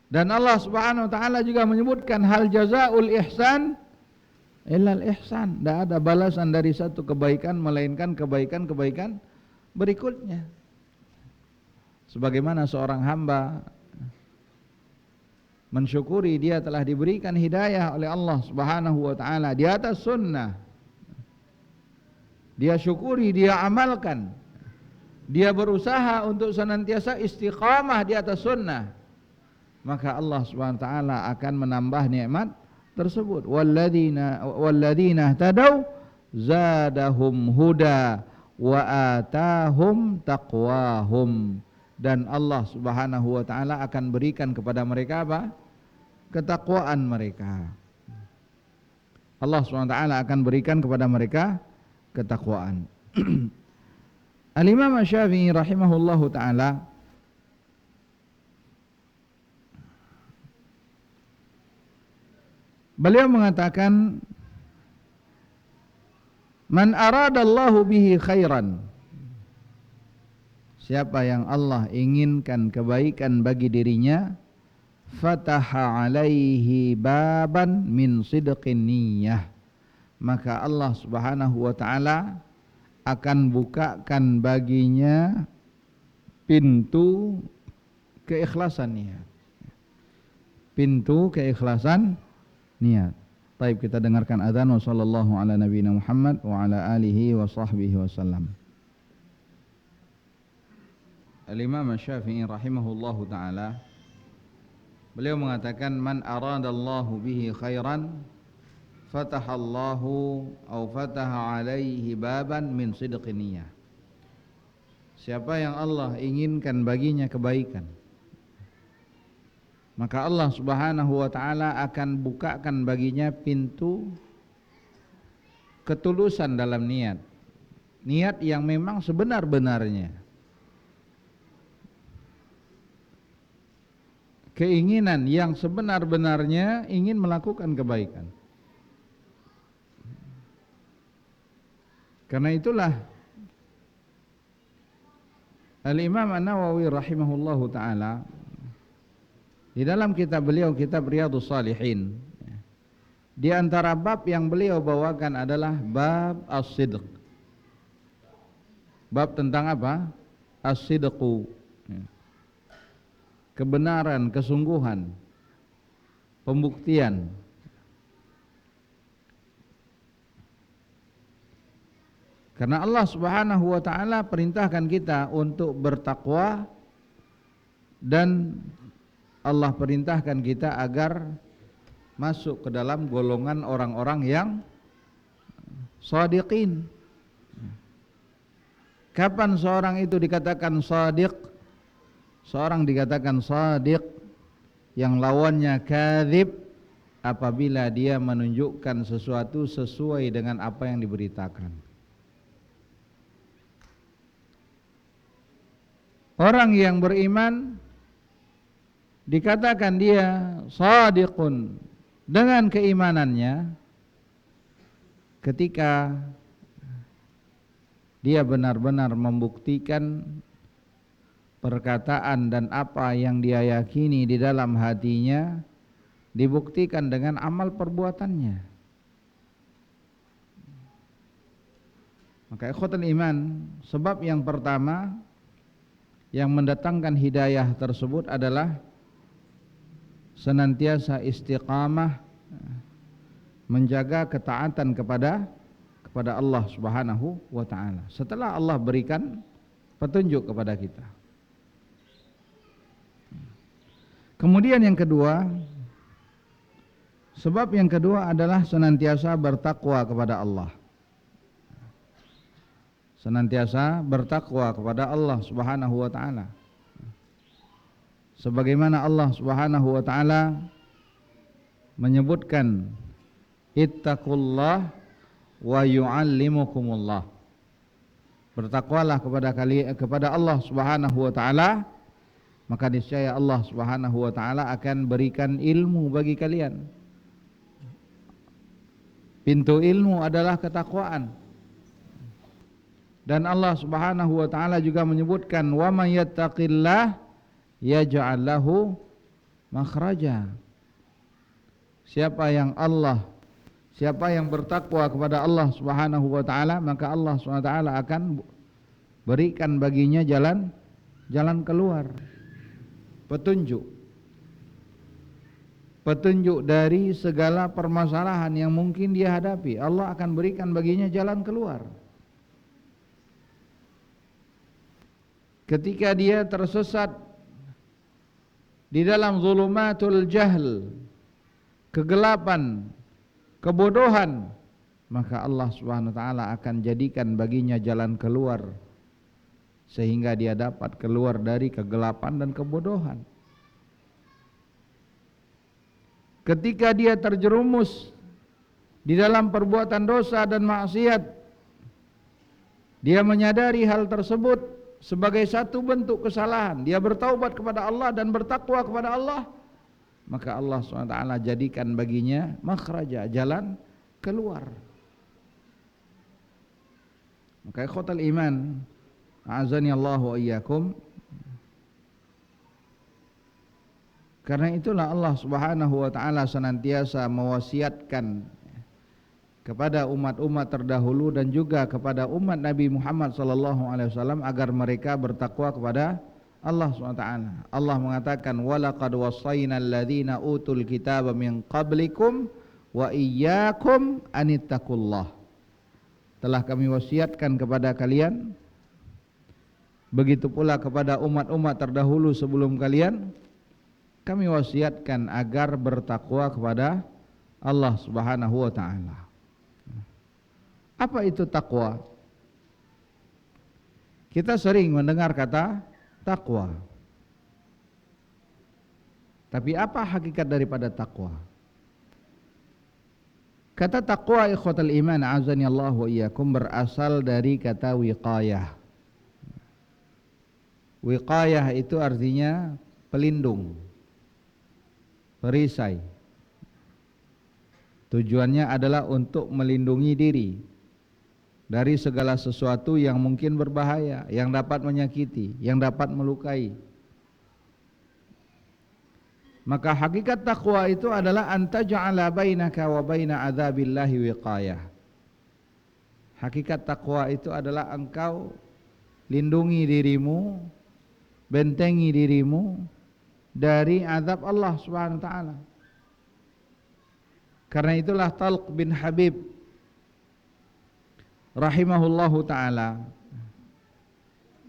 Dan Allah Subhanahu wa taala juga menyebutkan hal jazaul ihsan illal ihsan. Tidak ada balasan dari satu kebaikan melainkan kebaikan-kebaikan berikutnya. Sebagaimana seorang hamba mensyukuri dia telah diberikan hidayah oleh Allah Subhanahu wa taala di atas sunnah. Dia syukuri, dia amalkan. Dia berusaha untuk senantiasa istiqamah di atas sunnah. Maka Allah Subhanahu wa taala akan menambah nikmat tersebut. Walladzina tadaw zadahum huda wa atahum taqwahum. Dan Allah Subhanahu wa taala akan berikan kepada mereka apa? Ketakwaan mereka. Allah Subhanahu wa taala akan berikan kepada mereka ketakwaan. Al-Imam Asy-Syafi'i rahimahullahu taala beliau mengatakan, man aradallahu bihi khairan, siapa yang Allah inginkan kebaikan bagi dirinya, fataha alaihi baban min sidqin niyyah, maka Allah Subhanahu wa taala akan bukakan baginya pintu keikhlasan niat. Pintu keikhlasan niat. Baik, kita dengarkan azan. Wa sallallahu ala nabiyina Muhammad wa ala alihi wa sahbihi wasallam. Al-Imam Asy-Syafi'i rahimahullahu taala beliau mengatakan, man aradallahu bihi khairan fatahallahu au fataha alaihi baban min sidqin niyyah. Siapa yang Allah inginkan baginya kebaikan, maka Allah Subhanahu wa taala akan bukakan baginya pintu ketulusan dalam niat. Niat yang memang sebenar-benarnya. Keinginan yang sebenar-benarnya ingin melakukan kebaikan. Karena itulah Al-Imam An-Nawawi rahimahullahu taala di dalam kitab beliau, kitab Riyadhus Shalihin, di antara bab yang beliau bawakan adalah bab as-sidq. Bab tentang apa? As-sidqu. Kebenaran, kesungguhan, pembuktian. Karena Allah Subhanahu wa taala perintahkan kita untuk bertakwa, dan Allah perintahkan kita agar masuk ke dalam golongan orang-orang yang shadiqin. Kapan seorang itu dikatakan shadiq? Seorang dikatakan shadiq yang lawannya kadzib apabila dia menunjukkan sesuatu sesuai dengan apa yang diberitakan. Orang yang beriman dikatakan dia shadiqun dengan keimanannya ketika dia benar-benar membuktikan perkataan dan apa yang dia yakini di dalam hatinya dibuktikan dengan amal perbuatannya. Maka ikhwatul iman, sebab yang pertama yang mendatangkan hidayah tersebut adalah senantiasa istiqamah menjaga ketaatan kepada Allah Subhanahu wa taala setelah Allah berikan petunjuk kepada kita. Kemudian yang kedua, sebab yang kedua adalah senantiasa bertakwa kepada Allah. Senantiasa bertakwa kepada Allah Subhanahu wa taala. Sebagaimana Allah Subhanahu wa taala menyebutkan ittaqullah wa yu'allimukumullah. Bertakwalah kepada Allah Subhanahu wa taala, maka niscaya Allah Subhanahu wa taala akan berikan ilmu bagi kalian. Pintu ilmu adalah ketakwaan. Dan Allah Subhanahu wa taala juga menyebutkan wa may yattaqillah yaj'al lahu makhraja. Siapa yang bertakwa kepada Allah Subhanahu wa taala, maka Allah Subhanahu wa taala akan berikan baginya jalan keluar. Petunjuk dari segala permasalahan yang mungkin dia hadapi. Allah akan berikan baginya jalan keluar. Ketika dia tersesat di dalam zulumatul jahl, kegelapan, kebodohan, maka Allah Subhanahu wa taala akan jadikan baginya jalan keluar sehingga dia dapat keluar dari kegelapan dan kebodohan. Ketika dia terjerumus di dalam perbuatan dosa dan maksiat, dia menyadari hal tersebut sebagai satu bentuk kesalahan, dia bertaubat kepada Allah dan bertakwa kepada Allah, maka Allah SWT jadikan baginya makhraja, jalan keluar. Maka ikhwatal iman, a'azani Allah wa iyyakum, karena itulah Allah Subhanahu wa taala senantiasa mewasiatkan kepada umat-umat terdahulu dan juga kepada umat Nabi Muhammad SAW agar mereka bertakwa kepada Allah SWT. Allah mengatakan walaqad wassaynal ladzina utul kitaba min qablikum wa iyyakum anittaqullah. Telah kami wasiatkan kepada kalian, begitu pula kepada umat-umat terdahulu sebelum kalian, kami wasiatkan agar bertakwa kepada Allah Subhanahu wa taala. Apa itu takwa? Kita sering mendengar kata takwa. Tapi apa hakikat daripada takwa? Kata takwa ikhwatal iman azani Allah wa iyyakum berasal dari kata wiqayah. Wiqayah itu artinya pelindung, perisai. Tujuannya adalah untuk melindungi diri dari segala sesuatu yang mungkin berbahaya, yang dapat menyakiti, yang dapat melukai. Maka hakikat takwa itu adalah anta ja'ala bainaka wa baina adzabillahi wiqayah. Hakikat takwa itu adalah engkau lindungi dirimu, bentengi dirimu dari azab Allah Subhanahu wa taala. Karena itulah Talq bin Habib rahimahullahu ta'ala,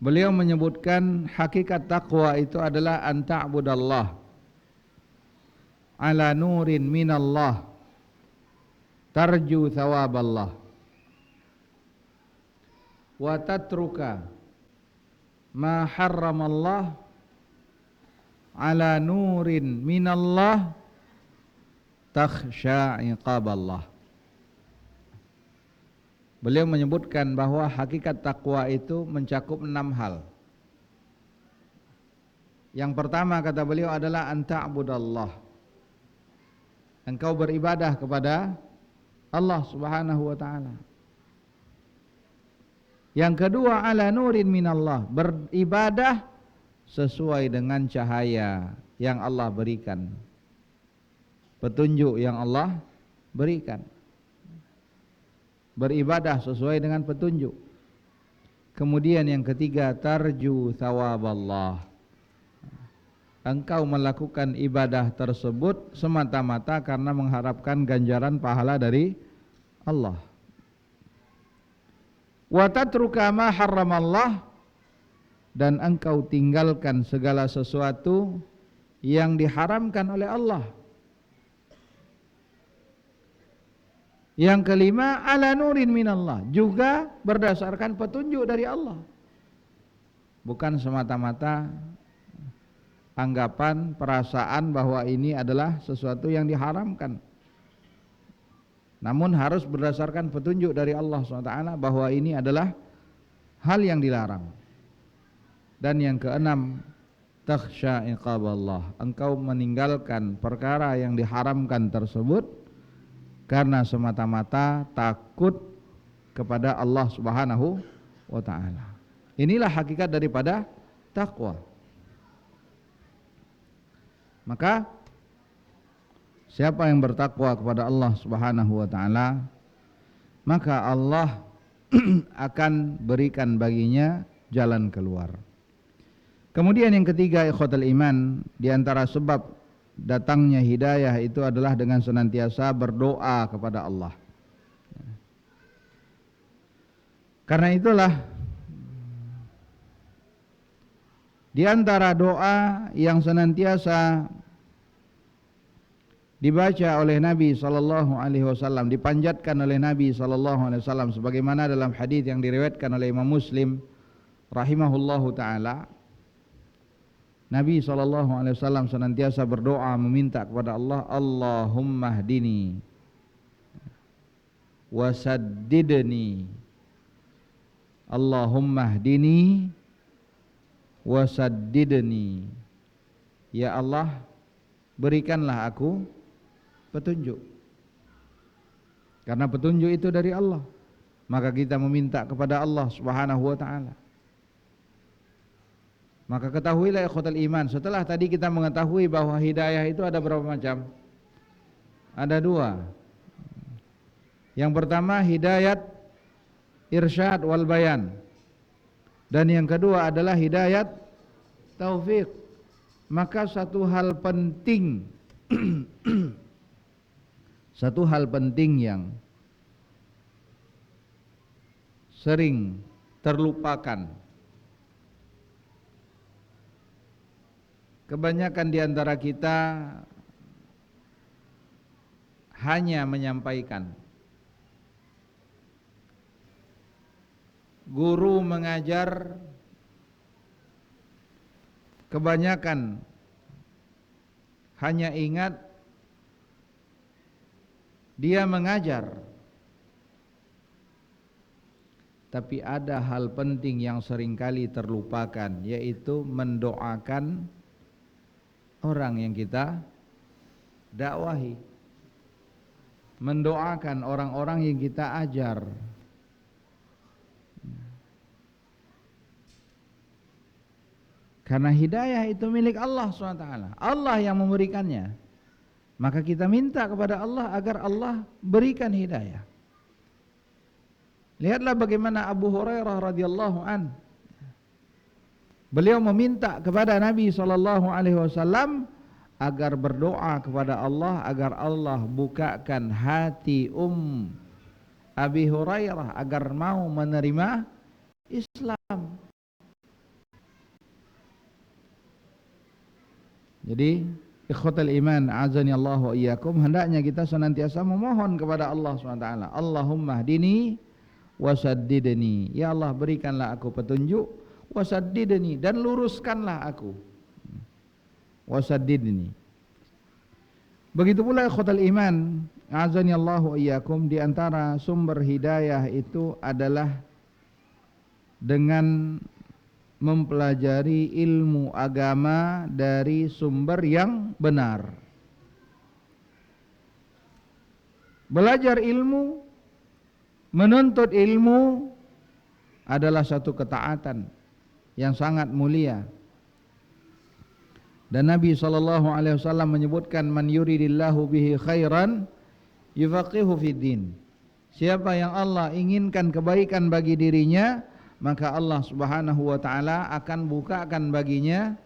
beliau menyebutkan hakikat takwa itu adalah anta'budallah ala nurin minallah tarju thawaballah wa tatruka ma harramallah ala nurin minallah takhsha iqaballah. Beliau menyebutkan bahwa hakikat takwa itu mencakup 6 hal. Yang pertama kata beliau adalah anta'budallah, engkau beribadah kepada Allah Subhanahu wa taala. Yang kedua ala nurin minallah, beribadah sesuai dengan cahaya yang Allah berikan, petunjuk yang Allah berikan. Beribadah sesuai dengan petunjuk. Kemudian yang ketiga tarju thawaballah, engkau melakukan ibadah tersebut semata-mata karena mengharapkan ganjaran pahala dari Allah. Wa tatruka ma harramallah, dan engkau tinggalkan segala sesuatu yang diharamkan oleh Allah. Yang kelima ala nurin minallah, juga berdasarkan petunjuk dari Allah, bukan semata-mata anggapan, perasaan bahwa ini adalah sesuatu yang diharamkan, namun harus berdasarkan petunjuk dari Allah SWT bahwa ini adalah hal yang dilarang. Dan yang keenam takhsha iqaballah, engkau meninggalkan perkara yang diharamkan tersebut karena semata-mata takut kepada Allah Subhanahu wa taala. Inilah hakikat daripada takwa. Maka siapa yang bertakwa kepada Allah Subhanahu wa taala, maka Allah akan berikan baginya jalan keluar. Kemudian yang ketiga, ikhwatal iman, di antara sebab datangnya hidayah itu adalah dengan senantiasa berdoa kepada Allah. Karena itulah di antara doa yang senantiasa dibaca oleh Nabi sallallahu alaihi wasallam, dipanjatkan oleh Nabi sallallahu alaihi wasallam sebagaimana dalam hadis yang diriwayatkan oleh Imam Muslim rahimahullahu taala, Nabi sallallahu alaihi wasallam senantiasa berdoa meminta kepada Allah, Allahumma hdini wasaddidni, Allahumma hdini wasaddidni, ya Allah berikanlah aku petunjuk. Karena petunjuk itu dari Allah, maka kita meminta kepada Allah Subhanahu wa taala. Maka ketahuilah ikhwatal iman, setelah tadi kita mengetahui bahwa hidayah itu ada berapa macam? Ada dua. Yang pertama hidayat irsyad wal bayan, dan yang kedua adalah hidayat taufik. Maka satu hal penting satu hal penting yang sering terlupakan, kebanyakan di antara kita hanya menyampaikan. Guru mengajar, kebanyakan hanya ingat dia mengajar, tapi ada hal penting yang seringkali terlupakan, yaitu mendoakan orang yang kita dakwahi, mendoakan orang-orang yang kita ajar. Karena hidayah itu milik Allah SWT, Allah yang memberikannya. Maka kita minta kepada Allah agar Allah berikan hidayah. Lihatlah bagaimana Abu Hurairah radhiyallahu an, beliau meminta kepada Nabi SAW agar berdoa kepada Allah agar Allah bukakan hati Abi Hurairah agar mau menerima Islam. Jadi ikhwatal iman azani Allah wa iyyakum, hendaknya kita senantiasa memohon kepada Allah SWT, Allahumma hdini wasaddidni, ya Allah berikanlah aku petunjuk, wasaddidni, dan luruskanlah aku, wasaddidni. Begitu pula ikhwatal iman azani Allah wa iyyakum, di antara sumber hidayah itu adalah dengan mempelajari ilmu agama dari sumber yang benar. Belajar ilmu, menuntut ilmu adalah satu ketaatan yang sangat mulia. Dan Nabi SAW menyebutkan, man yuridillahu bihi khairan yufaqihu fid din. Siapa yang Allah inginkan kebaikan bagi dirinya, maka Allah Subhanahu wa taala akan bukakan baginya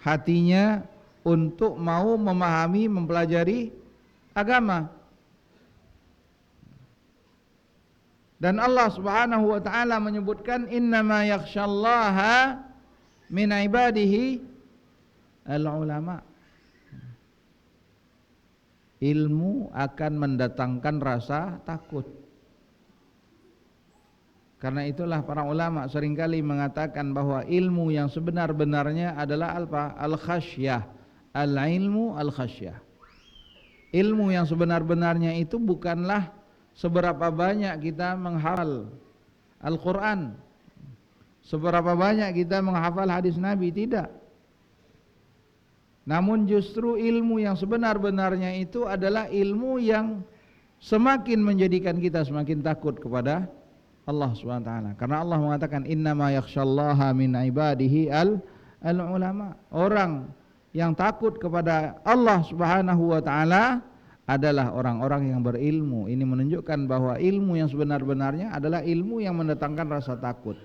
hatinya untuk mau memahami, mempelajari agama. Dan Allah Subhanahu wa taala menyebutkan, innama yakhsyallaha min ibadihi al-ulama. Ilmu akan mendatangkan rasa takut. Karena itulah para ulama seringkali mengatakan bahwa ilmu yang sebenar-benarnya adalah apa? Al-khasyah. Al-ilmu al-khasyah. Ilmu yang sebenar-benarnya itu bukanlah seberapa banyak kita menghafal Al-Quran, seberapa banyak kita menghafal hadis Nabi, tidak. Namun justru ilmu yang sebenar-benarnya itu adalah ilmu yang semakin menjadikan kita semakin takut kepada Allah Subhanahu wa taala. Karena Allah mengatakan innama yakhsyallaha min ibadihi al-ulama. Orang yang takut kepada Allah Subhanahu wa taala adalah orang-orang yang berilmu. Ini menunjukkan bahwa ilmu yang sebenar-benarnya adalah ilmu yang mendatangkan rasa takut.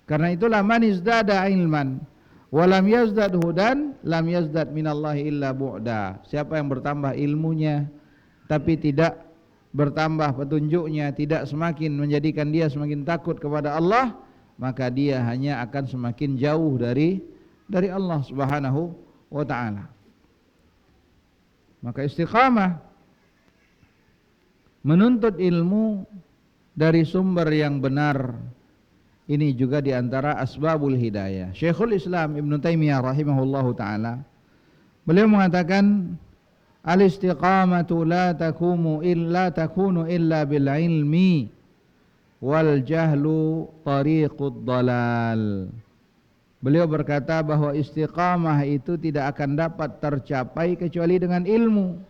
Karena itulah man izdada ilman wa lam yazdad hudan lam yazdad minallahi illa bu'da. Siapa yang bertambah ilmunya tapi tidak bertambah petunjuknya, tidak semakin menjadikan dia semakin takut kepada Allah, maka dia hanya akan semakin jauh dari Allah Subhanahu wa taala. Maka istiqamah menuntut ilmu dari sumber yang benar ini juga diantara asbabul hidayah. Syekhul Islam Ibn Taimiyah rahimahullahu ta'ala, beliau mengatakan al-istiqamatu la takunu illa bil ilmi wal jahlu tariqud dalal. Beliau berkata bahwa istiqamah itu tidak akan dapat tercapai kecuali dengan ilmu.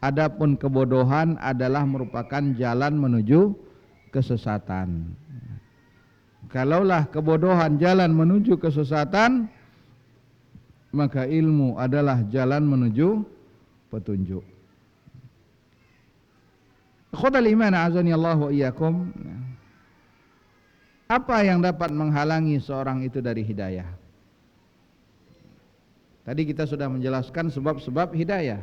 Adapun kebodohan adalah merupakan jalan menuju kesesatan. Kalaulah kebodohan jalan menuju kesesatan, maka ilmu adalah jalan menuju petunjuk. Ikhwatal iman a'azani Allah wa iyyakum. Apa yang dapat menghalangi seorang itu dari hidayah? Tadi kita sudah menjelaskan sebab-sebab hidayah.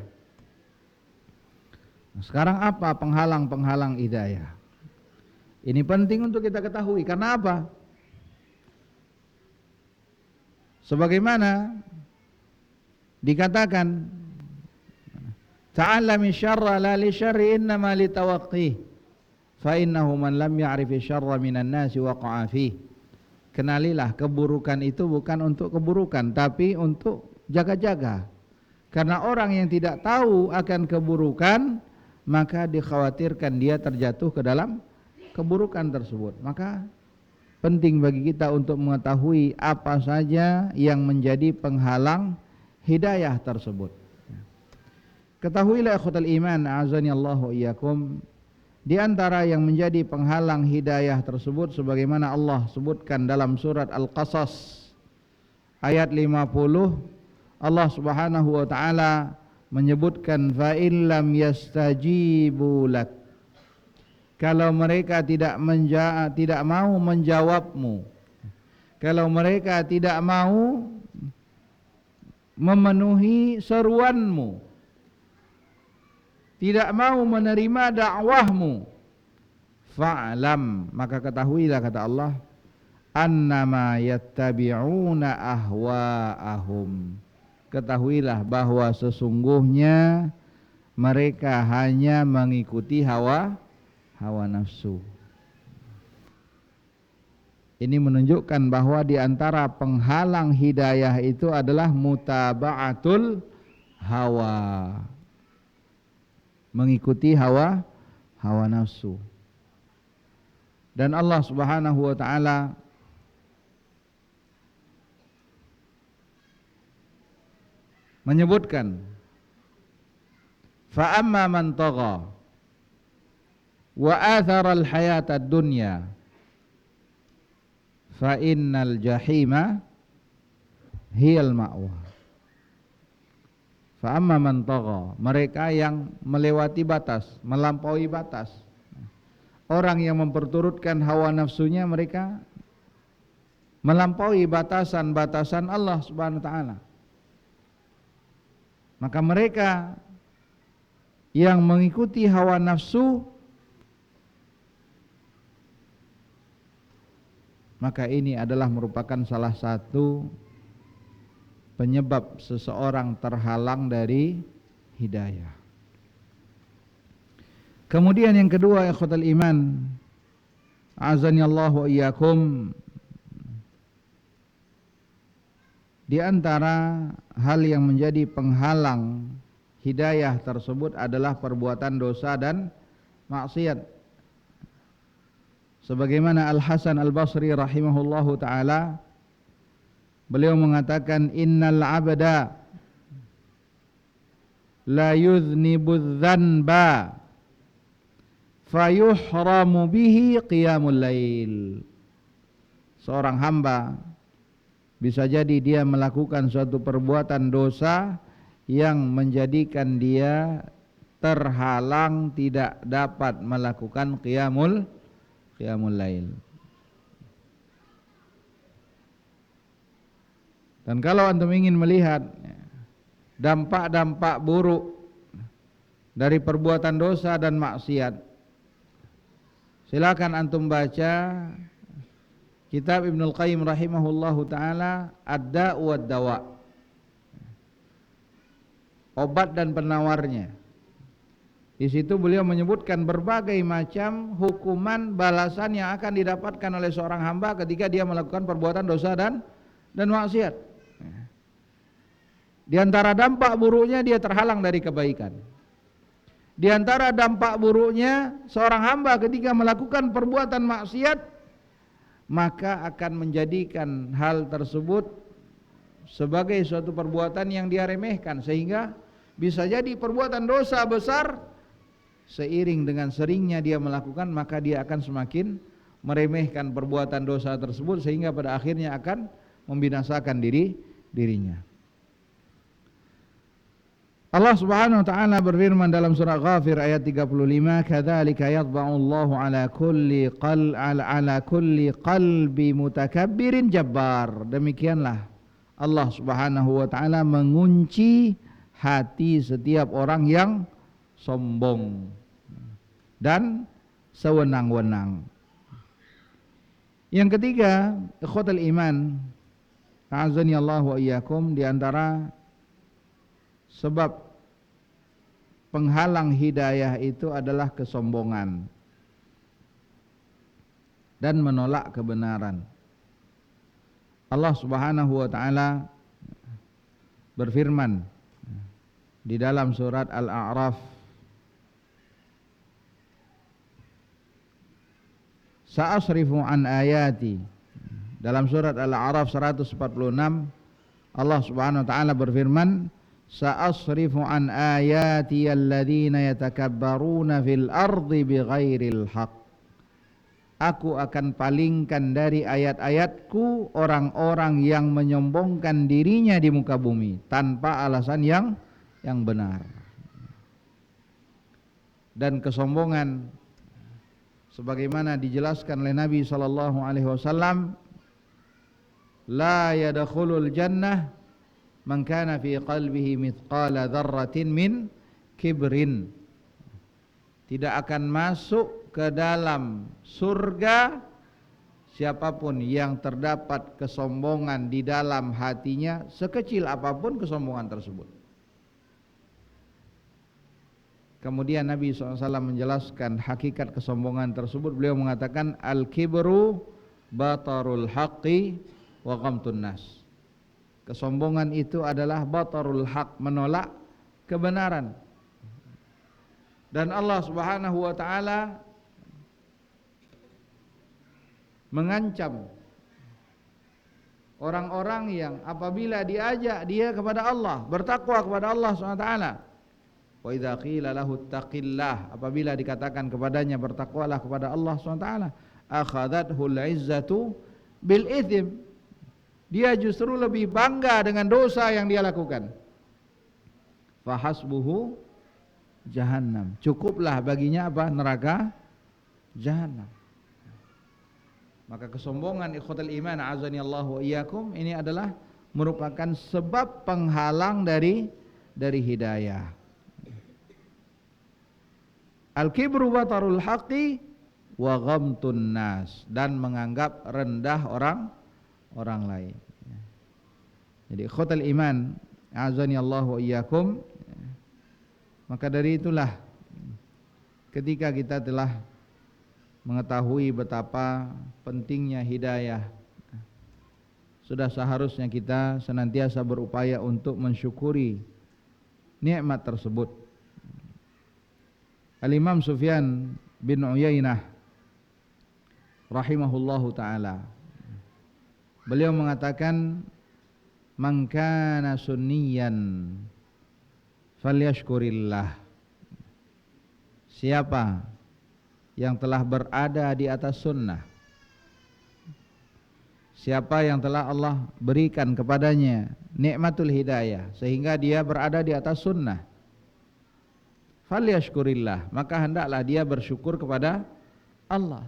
Sekarang apa penghalang-penghalang hidayah? Ini penting untuk kita ketahui. Karena apa? Sebagaimana dikatakan, ta'allami syarra la li syarri innama li tawaqqih fa innahu man lam ya'rifi syarra minan nasi waqa'a fih. Kenalilah keburukan itu bukan untuk keburukan tapi untuk jaga-jaga. Karena orang yang tidak tahu akan keburukan, maka dikhawatirkan dia terjatuh ke dalam keburukan tersebut. Maka penting bagi kita untuk mengetahui apa saja yang menjadi penghalang hidayah tersebut. Ketahuilah ikhwatal iman a'azani Allah wa iyyakum, di antara yang menjadi penghalang hidayah tersebut sebagaimana Allah sebutkan dalam surat Al-Qasas ayat 50, Allah Subhanahu wa taala menyebutkan fa in lam yastajibu lak, kalau mereka tidak mau menjawabmu, kalau mereka tidak mau memenuhi seruanmu, tidak mau menerima dakwahmu, fa'lam, maka ketahuilah kata Allah, annama yattabi'una ahwa'ahum, ketahuilah bahwa sesungguhnya mereka hanya mengikuti hawa nafsu. Ini menunjukkan bahwa di antara penghalang hidayah itu adalah mutaba'atul hawa, mengikuti hawa nafsu. Dan Allah Subhanahu wa taala menyebutkan fa amma man tagha wa athara al-hayata ad-dunya fa innal jahima hiyal ma'wa. Fa amma man tagha, mereka yang melewati batas, melampaui batas. Orang yang memperturutkan hawa nafsunya, mereka melampaui batasan-batasan Allah Subhanahu wa taala. Maka mereka yang mengikuti hawa nafsu, maka ini adalah merupakan salah satu penyebab seseorang terhalang dari hidayah. Kemudian yang kedua, ikhwatal iman, azani Allah wa iyyakum, di antara hal yang menjadi penghalang hidayah tersebut adalah perbuatan dosa dan maksiat. Sebagaimana Al-Hasan Al-Basri rahimahullahu ta'ala, beliau mengatakan innal abda la yudhnibu dzanba fayuhramu bihi qiyamul lail. Seorang hamba bisa jadi dia melakukan suatu perbuatan dosa yang menjadikan dia terhalang tidak dapat melakukan qiyamul lail. Dan kalau antum ingin melihat dampak-dampak buruk dari perbuatan dosa dan maksiat, silakan antum baca kitab Ibnul Qayyim rahimahullahu taala Ad-Da' wad Dawa, obat dan penawarnya. Di situ beliau menyebutkan berbagai macam hukuman balasan yang akan didapatkan oleh seorang hamba ketika dia melakukan perbuatan dosa dan maksiat. Di antara dampak buruknya dia terhalang dari kebaikan. Di antara dampak buruknya seorang hamba ketika melakukan perbuatan maksiat, maka akan menjadikan hal tersebut sebagai suatu perbuatan yang dia remehkan, sehingga bisa jadi perbuatan dosa besar seiring dengan seringnya dia melakukan, maka dia akan semakin meremehkan perbuatan dosa tersebut sehingga pada akhirnya akan membinasakan dirinya. Allah Subhanahu wa taala berfirman dalam surah Ghafir ayat 35, "Kadzalika yatba'u Allahu ala kulli qalbi mutakabbirin jabbar." Demikianlah Allah Subhanahu wa taala mengunci hati setiap orang yang sombong dan sewenang-wenang. Yang ketiga, ikhwatul iman, a'azzani Allah wa iyyakum, di antara sebab penghalang hidayah itu adalah kesombongan dan menolak kebenaran. Allah Subhanahu wa taala berfirman di dalam surat Al-A'raf, "Sa'asrifu an ayati." Dalam surat Al-A'raf 146 Allah Subhanahu wa taala berfirman, "Sa'asrifu an ayati alladziina yatakabbaruna fil ardi bighairil haqq." Aku akan palingkan dari ayat-ayatku orang-orang yang menyombongkan dirinya di muka bumi tanpa alasan yang benar. Dan kesombongan sebagaimana dijelaskan oleh Nabi sallallahu alaihi wasallam, la yadkhulul jannah man kana fi qalbihi mithqala dzarratin min kibrin. Tidak akan masuk ke dalam surga siapapun yang terdapat kesombongan di dalam hatinya, sekecil apapun kesombongan tersebut. Kemudian Nabi SAW menjelaskan hakikat kesombongan tersebut. Beliau mengatakan, al-kibru batarul haqqi wa ghamtun nas. Kesombongan itu adalah batarul haq, menolak kebenaran. Dan Allah Subhanahu wa taala mengancam orang-orang yang apabila diajak dia kepada Allah, bertakwa kepada Allah Subhanahu wa taala. Wa idza qila lahu taqillah, apabila dikatakan kepadanya bertakwalah kepada Allah Subhanahu wa taala, akhadhathul izzatu bil itsm. Dia justru lebih bangga dengan dosa yang dia lakukan. Fahasbuhu jahannam. Cukuplah baginya apa? Neraka jahannam. Maka kesombongan ikhwatul iman azani Allah wa iyyakum ini adalah merupakan sebab penghalang dari hidayah. Al-kibru batarul haqqi wa ghamtun nas, dan menganggap rendah orang lain. Jadi ikhwatul iman azani Allah wa iyyakum, maka dari itulah ketika kita telah mengetahui betapa pentingnya hidayah, sudah seharusnya kita senantiasa berupaya untuk mensyukuri nikmat tersebut. Al-Imam Sufyan bin Uyainah rahimahullahu ta'ala, beliau mengatakan, man kana sunniyan falyashkurillah. Siapa yang telah berada di atas sunnah, siapa yang telah Allah berikan kepadanya nikmatul hidayah sehingga dia berada di atas sunnah, falyashkurillah, maka hendaklah dia bersyukur kepada Allah.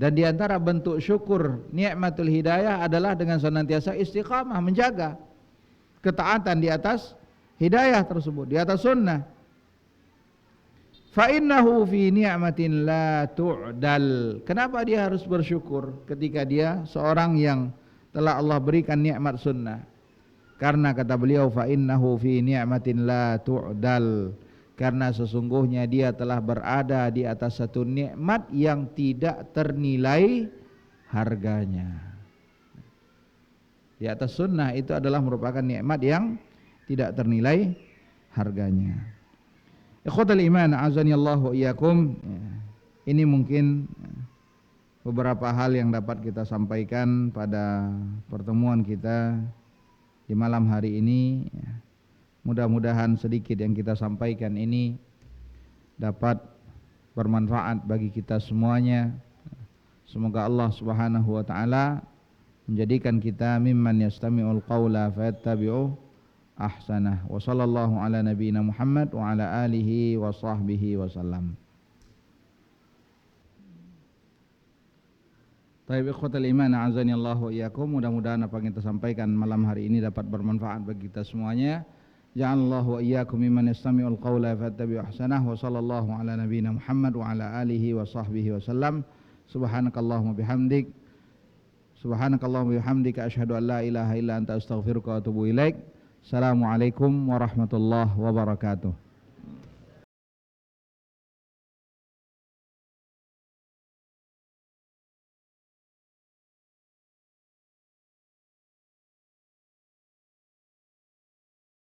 Dan di antara bentuk syukur nikmatul hidayah adalah dengan senantiasa istiqamah, menjaga ketaatan di atas hidayah tersebut, di atas sunnah. Fa innahu fi ni'matin la tu'dal. Kenapa dia harus bersyukur ketika dia seorang yang telah Allah berikan nikmat sunnah? Karena kata beliau, fa innahu fi ni'matin la tu'dal, karena sesungguhnya dia telah berada di atas satu nikmat yang tidak ternilai harganya. Di atas sunnah itu adalah merupakan nikmat yang tidak ternilai harganya. Ikhwatal iman, azani Allah wa iyyakum. Ini mungkin beberapa hal yang dapat kita sampaikan pada pertemuan kita di malam hari ini. Mudah-mudahan sedikit yang kita sampaikan ini dapat bermanfaat bagi kita semuanya. Semoga Allah Subhanahu wa taala menjadikan kita mimman yastami'ul qawla fayattabi'u ahsanah. Wa sallallahu ala nabiyyina Muhammad wa ala alihi wa sahbihi wasallam. Baik, ikhwatal iman, azani Allah wa iyyakum. Mudah-mudahan apa yang kita sampaikan malam hari ini dapat bermanfaat bagi kita semuanya. Ja'alallahu wa iyyakum mimman yastami'ul qawla fayattabi'u ahsanah. Wa sallallahu ala nabiyyina Muhammad wa ala alihi wa sahbihi wasallam. Subhanakallahumma bihamdik, subhanakallahumma bihamdika asyhadu an la ilaha illa anta astaghfiruka wa atubu ilaik. Assalamualaikum warahmatullahi wabarakatuh.